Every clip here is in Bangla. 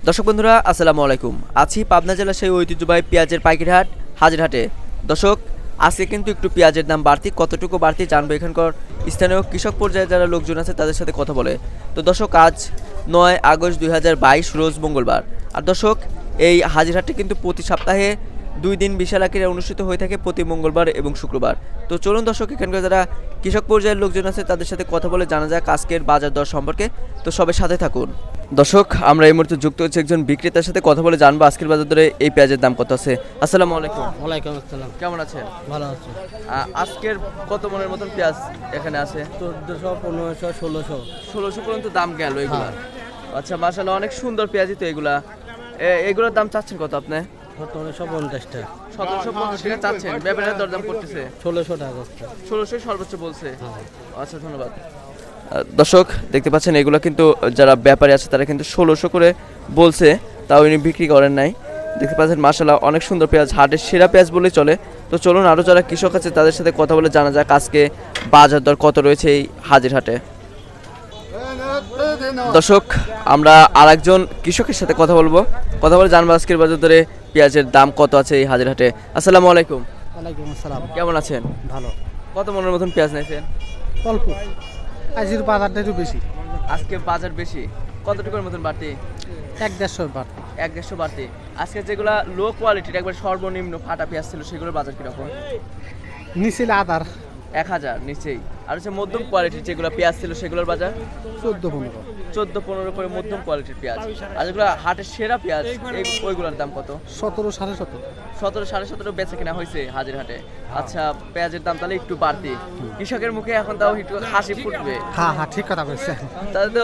দর্শক বন্ধুরা আসসালামু আলাইকুম। আছি পাবনা জেলার সেই ঐতিহ্যবাহী পেঁয়াজের পাইকারি হাট হাজিরহাটে। দর্শক আজকে কিন্তু একটু পেঁয়াজের দাম বাড়তি, কতটুকু বাড়তি জানবো এখানকার স্থানীয় কৃষক পর্যায়ে যারা লোকজন আছে তাদের সাথে কথা বলে। তো দর্শক আজ 9 আগস্ট 2022 রোজ মঙ্গলবার। আর দর্শক এই হাজিরহাটটি কিন্তু প্রতি সপ্তাহে 2 দিন বিশাল আকারে অনুষ্ঠিত হয়ে থাকে, প্রতি মঙ্গলবার এবং শুক্রবার। তো চলুন দর্শক এখানকার যারা কৃষক পর্যায়ের লোকজন আছে তাদের সাথে কথা বলে জানা যাক আজকের বাজার দর সম্পর্কে। তো সবাই সাথে থাকুন। দর্শক আমরা এই মুহূর্তে যুক্ত হচ্ছে একজন বিক্রেতার সাথে কথা বলে জানবো আজকের বাজার দরে এই পেঁয়াজের দাম কত আছে। আসসালামু আলাইকুম। ওয়ালাইকুম আসসালাম। কেমন আছেন? ভালো আছি। আজকের কত মনের মতন পেঁয়াজ এখানে আছে? 1400, 1500, 1600। 1600 পর্যন্ত দাম গেল এগুলা। আচ্ছা মাশাআল্লাহ, অনেক সুন্দর পেঁয়াজই তো এগুলা। এগুলোর দাম চাচ্ছেন কত আপনি? 1750 টাকা। 1750 টাকা চাচ্ছেন, ব্যাপারীরা দরদাম করতেছে 1600 টাকা। 1600 সর্বোচ্চ বলছে। আচ্ছা ধন্যবাদ। দর্শক দেখতে পাচ্ছেন এগুলো কিন্তু যারা ব্যাপারী আছে তারা কিন্তু 1600 করে বলছে, তাও ইনি বিক্রি করেন নাই। দেখতে পাচ্ছেন মাশাআল্লাহ অনেক সুন্দর পেঁয়াজ, হাটের সেরা পেঁয়াজ বলেই চলে। তো চলুন আরও যারা কৃষক আছে তাদের সাথে কথা বলে জানা যাক আজকে বাজার দর কত রয়েছে এই হাজির হাটে। দর্শক আমরা আরেকজন কৃষকের সাথে কথা বলে জানবো আজকের বাজার দরে পেঁয়াজের দাম কত আছে এই হাজির হাটে। আসসালামু আলাইকুম। ওয়ালাইকুম আসসালাম। কেমন আছেন? ভালো। কত মনের মতন পেঁয়াজ নিয়েছেন? অল্প। আজকের বাজারটা একটু বেশি। আজকে বাজার বেশি, কতটুকুর মতন বাড়তি? 1-150 বাড়তি। 1-150 বাড়তি। আজকে যেগুলা লো কোয়ালিটির একবার সর্বনিম্ন ফাটা পেঁয়াজ ছিল সেগুলোর বাজার কিরকম? নিচে আদার 1000 নিচেই। আর হচ্ছে মধ্যম কোয়ালিটির যেগুলো পেঁয়াজ ছিল সেগুলোর বাজার 14-15। 14-15 করে মধ্যম কোয়ালিটির পেঁয়াজ। আর যেগুলো হাটের সেরা পেঁয়াজ ওইগুলোর দাম কত? 17-17.5। 17-17.5 বেচা কিনা হয়েছে হাজির হাটে। আচ্ছা পেঁয়াজের দাম তাহলে একটু বাড়তি, কৃষকের মুখে এখন তাও একটু হাসি ফুটবে। হ্যাঁ ঠিক কথা বলছেন। তাহলে তো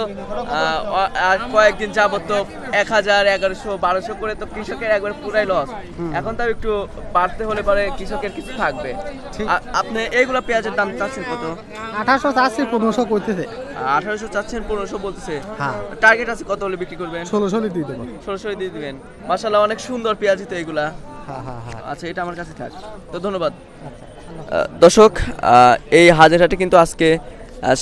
আর কয়েকদিন যাবত তো 1000, 1100, 1200 করে তো কৃষকের একবার পুরাই লস। এখন তাও একটু বাড়তে হলে পরে কৃষকের কিছু থাকবে। আপনি এইগুলা পেঁয়াজের দাম চাচ্ছেন কত? 1800 চাচ্ছি, 1500 কইতেছে। 1800 চাচ্ছেন, 1500 বলতেছে। হ্যাঁ। টার্গেট আছে কত হলে বিক্রি করবেন? 1600 দিয়ে দেবো। 1600 দিয়ে দিবেন। মাশাআল্লাহ অনেক সুন্দর পেঁয়াজই তো এগুলা। হ্যাঁ। আচ্ছা এটা আমার কাছে থাক, তো ধন্যবাদ। দর্শক এই হাজিরহাটে কিন্তু আজকে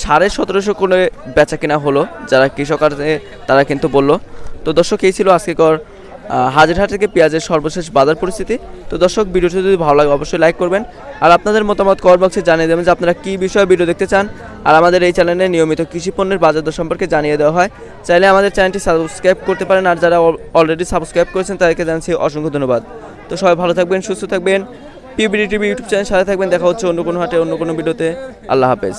1750 করে বেচা কেনা হলো, যারা কৃষক আছে তারা কিন্তু বলল। তো দর্শক এই ছিল আজকের হাজিরহাট থেকে পেঁয়াজের সর্বশেষ বাজার পরিস্থিতি। তো দর্শক ভিডিওটি যদি ভালো লাগে অবশ্যই লাইক করবেন, আর আপনাদের মতামত কমেন্ট বক্সে জানিয়ে দেবেন যে আপনারা কী বিষয়ে ভিডিও দেখতে চান। আর আমাদের এই চ্যানেলে নিয়মিত কৃষি পণ্যের বাজার দর সম্পর্কে জানিয়ে দেওয়া হয়, চাইলে আমাদের চ্যানেলটি সাবস্ক্রাইব করতে পারেন। আর যারা অলরেডি সাবস্ক্রাইব করেছেন তাদেরকে জানাচ্ছি অসংখ্য ধন্যবাদ। তো সবাই ভালো থাকবেন, সুস্থ থাকবেন, পিবিডি টিভি ইউটিউব চ্যানেল সাথে থাকবেন। দেখা হচ্ছে অন্য কোনো হাটে অন্য কোনো ভিডিওতে। আল্লাহ হাফেজ।